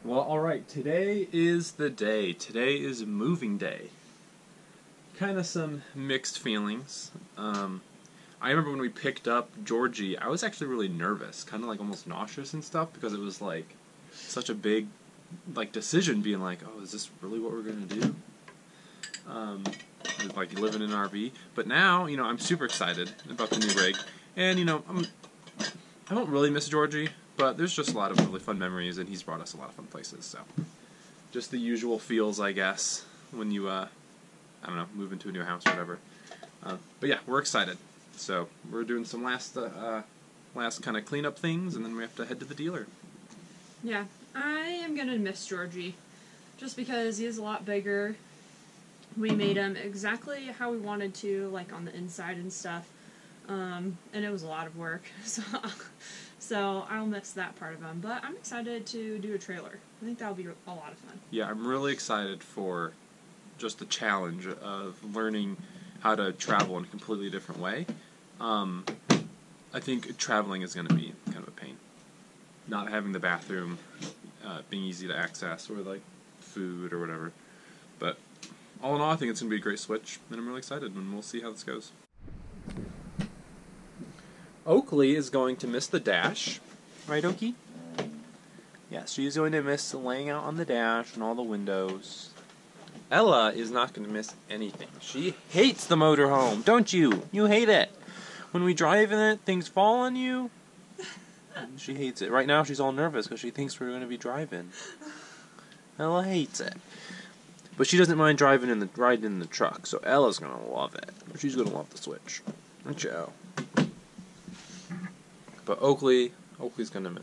Well, alright, today is the day. Today is moving day. Kind of some mixed feelings. I remember when we picked up Georgie, I was actually really nervous, kind of like almost nauseous and stuff, because it was like such a big decision, being like, oh, is this really what we're going to do? Like living in an RV. But now, I'm super excited about the new rig. And, I don't really miss Georgie, but there's just a lot of really fun memories, and he's brought us a lot of fun places, so. Just the usual feels, I guess, when you, I don't know, move into a new house or whatever. But yeah, we're excited. So, we're doing some last kind of cleanup things, and then we have to head to the dealer. Yeah, I am going to miss Georgie, just because he is a lot bigger. We made him exactly how we wanted to, like on the inside and stuff. And it was a lot of work, so I'll miss that part of him. But I'm excited to do a trailer. I think that'll be a lot of fun. Yeah, I'm really excited for just the challenge of learning how to travel in a completely different way. I think traveling is going to be kind of a pain. Not having the bathroom being easy to access, or like food or whatever. But all in all, I think it's going to be a great switch, and I'm really excited, and we'll see how this goes. Oakley is going to miss the dash. Right, Oakie? Yeah, she's going to miss laying out on the dash and all the windows. Ella is not going to miss anything. She hates the motorhome, don't you? You hate it. When we drive in it, things fall on you. She hates it. Right now, she's all nervous because she thinks we're going to be driving. Ella hates it. But she doesn't mind riding in the truck, so Ella's going to love it. She's going to love the switch. Ciao. But Oakley's going to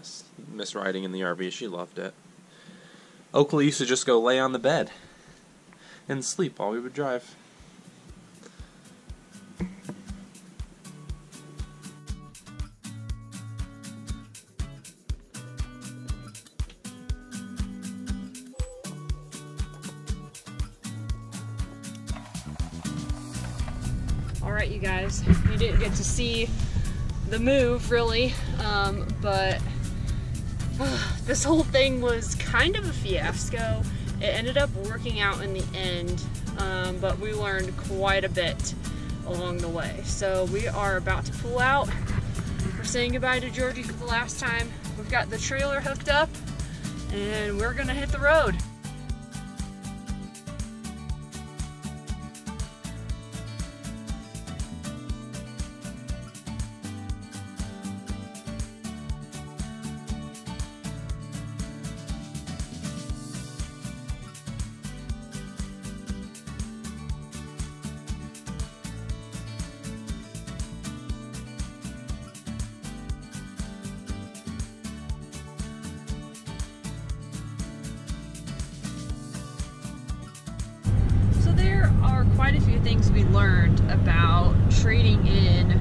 miss riding in the RV. She loved it. Oakley used to just go lay on the bed and sleep while we would drive. Alright, you guys, you didn't get to see the move, really, but this whole thing was kind of a fiasco. It ended up working out in the end, but we learned quite a bit along the way. So we are about to pull out. We're saying goodbye to Georgie for the last time. We've got the trailer hooked up, and we're gonna hit the road. Quite a few things we learned about trading in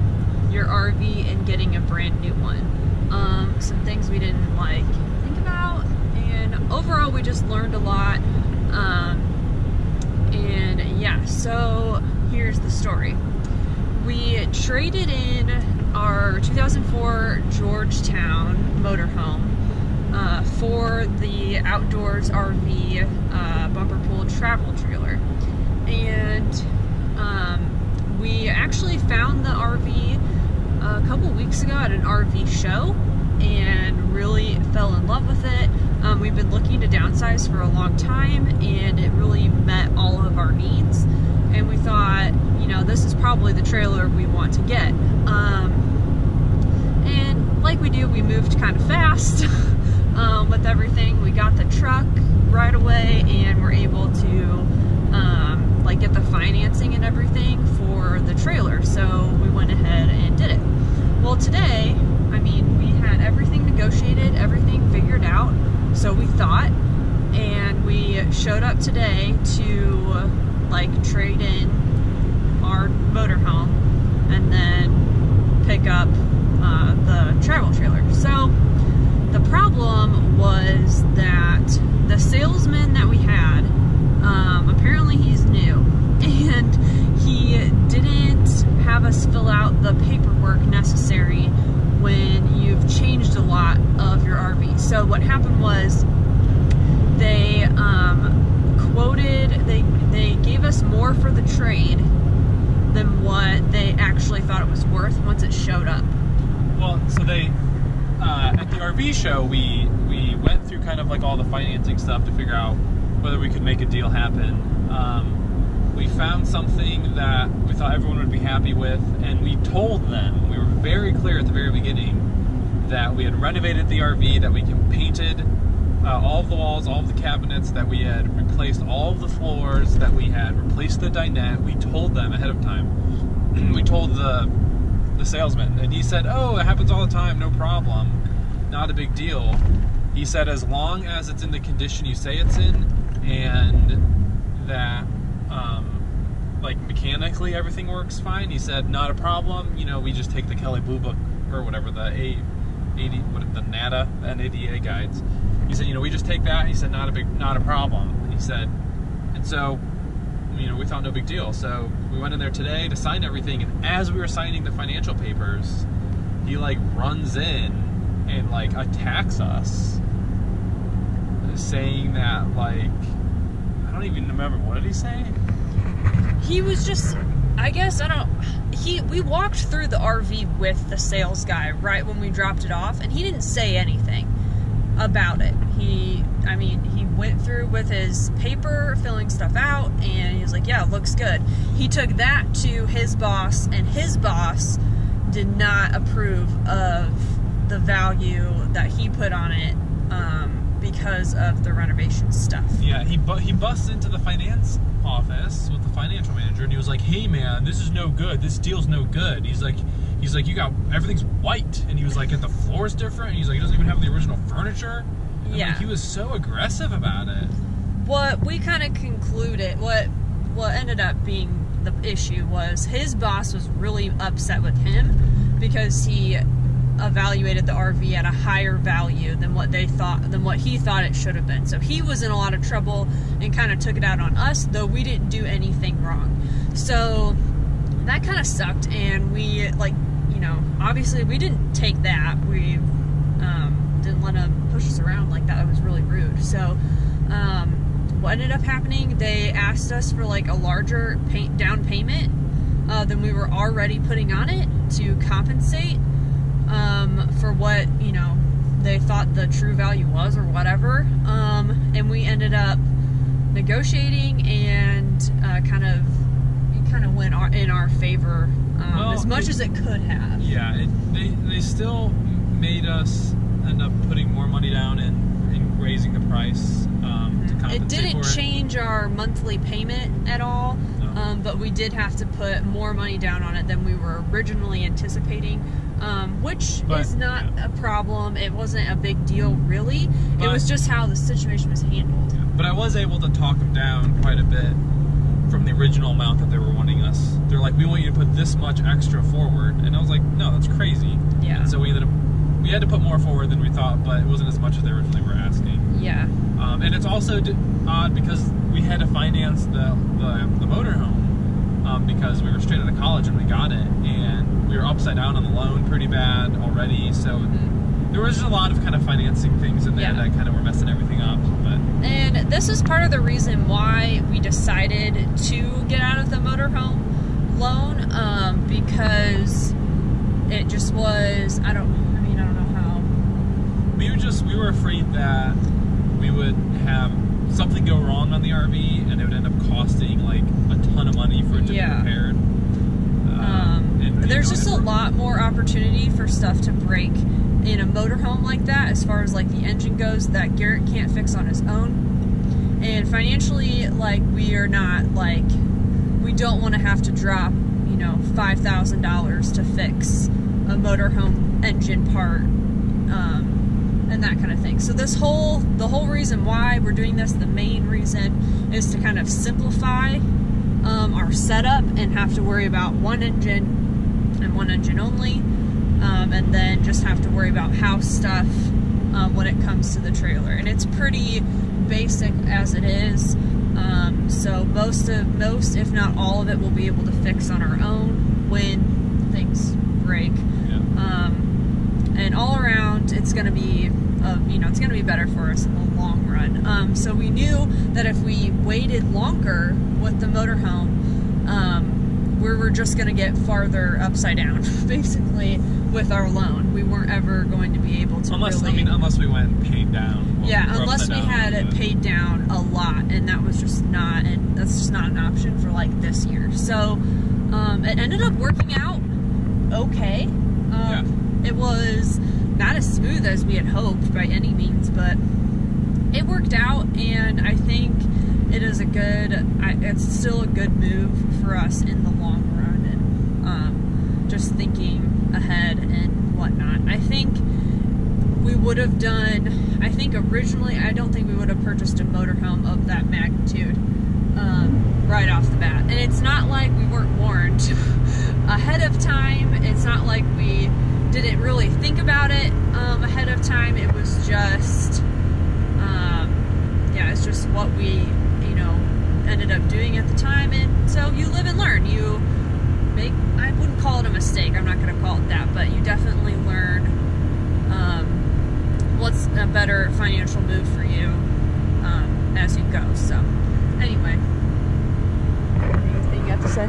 your RV and getting a brand new one. Some things we didn't think about, and overall we just learned a lot. And yeah, so here's the story. We traded in our 2004 Georgetown motorhome for the outdoors RV bumper pull travel trailer. And we actually found the RV a couple weeks ago at an RV show and really fell in love with it. We've been looking to downsize for a long time, and it really met all of our needs. And we thought, this is probably the trailer we want to get. And like we do, we moved kind of fast with everything. We got the truck right away, and we're able to get the financing and everything for the trailer, so we went ahead and did it. Well, today, we had everything negotiated, everything figured out, so we thought, and we showed up today to trade in our motorhome and then pick up the travel trailer. So the problem was that the salesman that we had, apparently he's new, and he didn't have us fill out the paperwork necessary when you've changed a lot of your RV. So what happened was worth once it showed up? Well, so they at the RV show we went through kind of like all the financing stuff to figure out whether we could make a deal happen. We found something that we thought everyone would be happy with, and we told them, we were very clear at the very beginning that we had renovated the RV, that we had painted all of the walls, all of the cabinets, that we had replaced all of the floors, that we had replaced the dinette. We told them ahead of time. We told the salesman, and he said, oh, it happens all the time, no problem, not a big deal. He said, as long as it's in the condition you say it's in, and that like mechanically everything works fine. He said, not a problem. You know, we just take the Kelly Blue Book or whatever, the the NADA guides. He said, you know, we just take that. He said, not a problem. And he said, and so, you know, we thought no big deal. So we went in there today to sign everything, and as we were signing the financial papers, he like runs in and like attacks us, saying that, like, I don't even remember, what did he say? He was just, I guess, we walked through the RV with the sales guy right when we dropped it off, and he didn't say anything about it. He went through with his paper, filling stuff out, and he was like, yeah, it looks good. He took that to his boss, and his boss did not approve of the value that he put on it, because of the renovation stuff. Yeah, he busts into the finance office with the financial manager, and he was like, hey man, this is no good, this deal's no good. He's like, you got, everything's white, and he was like, and the floor's different, and he's like, it doesn't even have the original furniture. And yeah, like, he was so aggressive about it. What we kind of concluded, what ended up being the issue was his boss was really upset with him because he evaluated the RV at a higher value than what he thought it should have been. So he was in a lot of trouble and kind of took it out on us, though we didn't do anything wrong. So that kind of sucked, and we, like, you know, obviously we didn't take that. We didn't let him push us around like that. It was really rude. So what ended up happening, they asked us for like a larger down payment than we were already putting on it to compensate for what, you know, they thought the true value was or whatever. And we ended up negotiating, and kind of went in our favor, well, as much as it could have. Yeah, they still made us end up putting more money down and raising the price to compensate. It didn't change our monthly payment at all, no. But we did have to put more money down on it than we were originally anticipating, which is not a problem. It wasn't a big deal, really. It was just how the situation was handled. Yeah, but I was able to talk them down quite a bit from the original amount that they were wanting us. They're like, we want you to put this much extra forward. And I was like, no, that's crazy. Yeah. And so we had to put more forward than we thought, but it wasn't as much as they originally were asking. Yeah. And it's also odd because we had to finance the motorhome because we were straight out of college when we got it, and we were upside down on the loan pretty bad already. So there was just a lot of kind of financing things in there that kind of were messing everything up. And this is part of the reason why we decided to get out of the motorhome loan, because it just was, I don't know how. We were afraid that we would have something go wrong on the RV, and it would end up costing like a ton of money for it to be repaired. There's just a lot more opportunity for stuff to break in a motorhome like that, as far as like the engine goes, that Garrett can't fix on his own. And financially, like, we are not, like, we don't want to have to drop, you know, $5,000 to fix a motorhome engine part, and that kind of thing. So the whole reason why we're doing this, the main reason, is to kind of simplify our setup and have to worry about one engine and one engine only, and then just have to worry about house stuff when it comes to the trailer. And it's pretty basic as it is, so most if not all of it we'll be able to fix on our own when things break. And all around it's going to be it's going to be better for us in the long run. So we knew that if we waited longer with the motorhome, we were just going to get farther upside down, basically, with our loan. We weren't ever going to be able to unless we went and paid down. Yeah, unless we had it paid down a lot, and that was just not, and that's just not an option for like this year. So it ended up working out okay. It was not as smooth as we had hoped by any means, but it worked out, and I think it is it's still a good move for us in the long run, and just thinking ahead and whatnot. I think we would have done, I think originally, I don't think we would have purchased a motorhome of that magnitude right off the bat. And it's not like we weren't warned ahead of time. It's not like we didn't really think about it ahead of time. It was just, yeah, it's just what we, ended up doing at the time. And so you live and learn. You make, I wouldn't call it a mistake. I'm not going to call it that, but you definitely learn what's a better financial move for you as you go. So anyway, anything you have to say?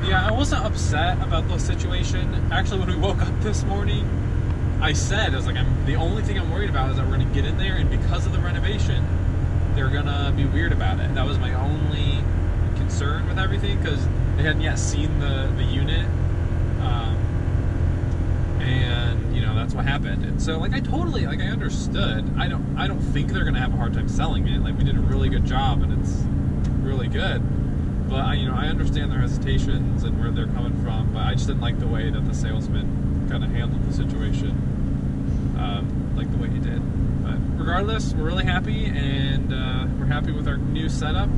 Yeah, I wasn't upset about the situation. Actually, when we woke up this morning, I was like, the only thing I'm worried about is that we're going to get in there, and because of the renovation, they're going to be weird about it. That was my only concern with everything, because they hadn't yet seen the unit, and that's what happened. And so, like, I understood. I don't think they're going to have a hard time selling it. Like, we did a really good job, and it's really good. But I understand their hesitations and where they're coming from, but I just didn't like the way that the salesman kind of handled the situation, like the way he did. But regardless, we're really happy, and we're happy with our new setup.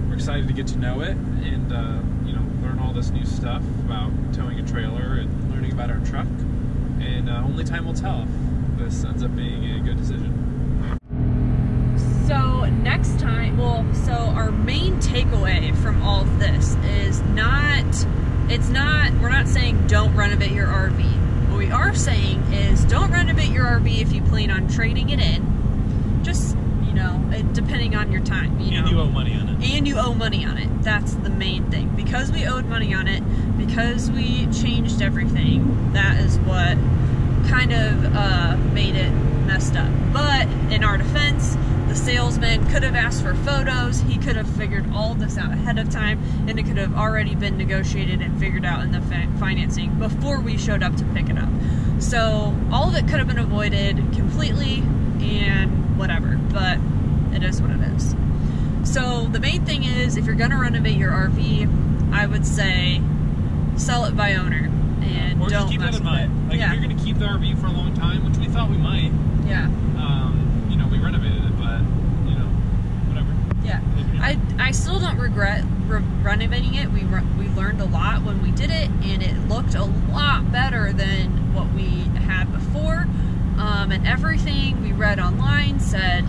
We're excited to get to know it and learn all this new stuff about towing a trailer and learning about our truck. And only time will tell if this ends up being a good decision. So next time, so our main takeaway from all of this is we're not saying don't renovate your RV. What we are saying is don't renovate your RV if you plan on trading it in. Just, depending on your time. And you owe money on it. And you owe money on it. That's the main thing. Because we owed money on it, because we changed everything, that is what kind of made it messed up. But in our defense, the salesman could have asked for photos. He could have figured all this out ahead of time, and it could have already been negotiated and figured out in the financing before we showed up to pick it up. So all of it could have been avoided completely and whatever, but it is what it is. So the main thing is, if you're going to renovate your RV, I would say sell it by owner, and or don't just keep mess that in with mind. it. Like, if you're going to keep the RV for a long time, which we thought we might, we renovated it, but whatever. Yeah, I still don't regret renovating it. We learned a lot when we did it, and it looked a lot better than what we had before. And everything we read online said,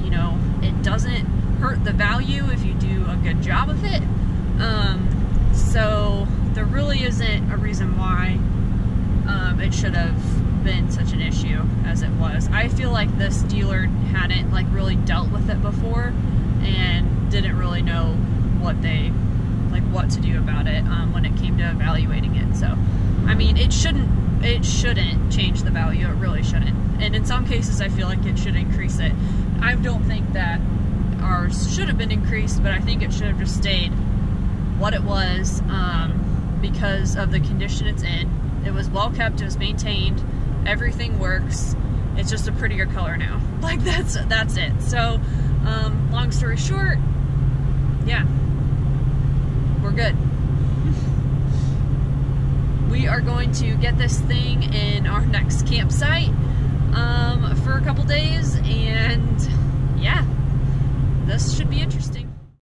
it doesn't hurt the value if you do a good job of it. So there really isn't a reason why it should have been such an issue as it was. I feel like this dealer hadn't really dealt with it before and didn't really know what to do about it when it came to evaluating it. So I mean, it shouldn't change the value. It really shouldn't. And in some cases I feel like it should increase it. I don't think that ours should have been increased, but I think it should have just stayed what it was, because of the condition it's in. It was well kept, it was maintained, everything works. It's just a prettier color now. Like, that's it. So, long story short, yeah, we're good. We are going to get this thing in our next campsite for a couple days, and yeah, this should be interesting.